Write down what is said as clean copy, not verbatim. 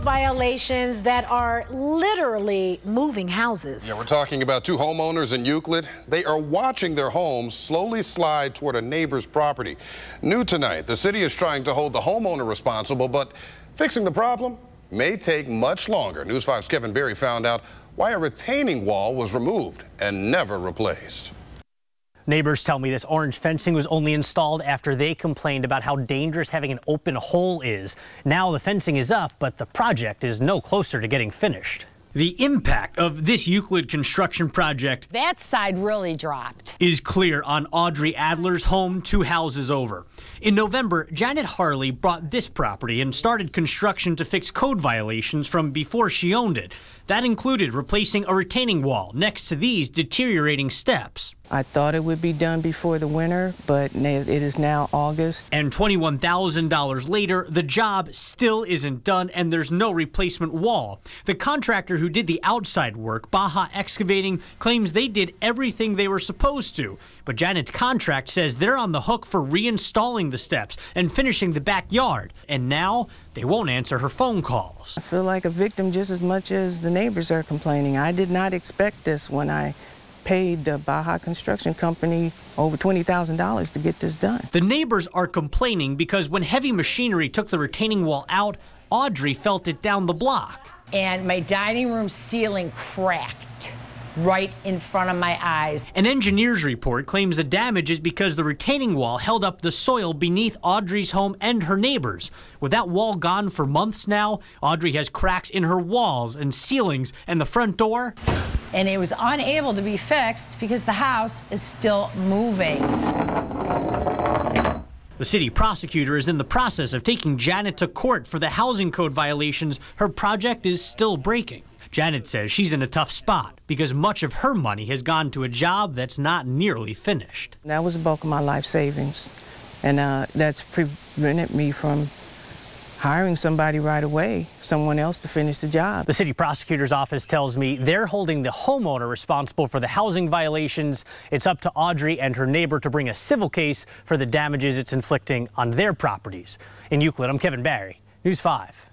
violations that are literally moving houses. Yeah, we're talking about two homeowners in Euclid. They are watching their homes slowly slide toward a neighbor's property. New tonight, the city is trying to hold the homeowner responsible, but fixing the problem may take much longer. News 5's Kevin Berry found out why a retaining wall was removed and never replaced. Neighbors tell me this orange fencing was only installed after they complained about how dangerous having an open hole is. Now the fencing is up, but the project is no closer to getting finished. The impact of this Euclid construction project, that side really dropped, is clear on Audrey Adler's home 2 houses over. In November, Janet Harley bought this property and started construction to fix code violations from before she owned it. That included replacing a retaining wall next to these deteriorating steps. I thought it would be done before the winter, but it is now August. And $21,000 later, the job still isn't done and there's no replacement wall. The contractor who did the outside work, Baja Excavating, claims they did everything they were supposed to. But Janet's contract says they're on the hook for reinstalling the steps and finishing the backyard. And now they won't answer her phone calls. I feel like a victim just as much as the neighbors are complaining. I did not expect this when I paid the Baja Construction Company over $20,000 to get this done. The neighbors are complaining because when heavy machinery took the retaining wall out, Audrey felt it down the block. and my dining room ceiling cracked right in front of my eyes. An engineer's report claims the damage is because the retaining wall held up the soil beneath Audrey's home and her neighbors. With that wall gone for months now, Audrey has cracks in her walls and ceilings and the front door. And it was unable to be fixed because the house is still moving. The city prosecutor is in the process of taking Janet to court for the housing code violations her project is still breaking. Janet says she's in a tough spot because much of her money has gone to a job that's not nearly finished. That was the bulk of my life savings, and that's prevented me from hiring somebody right away, someone else to finish the job. The city prosecutor's office tells me they're holding the homeowner responsible for the housing violations. It's up to Audrey and her neighbor to bring a civil case for the damages it's inflicting on their properties. In Euclid, I'm Kevin Barry, News 5.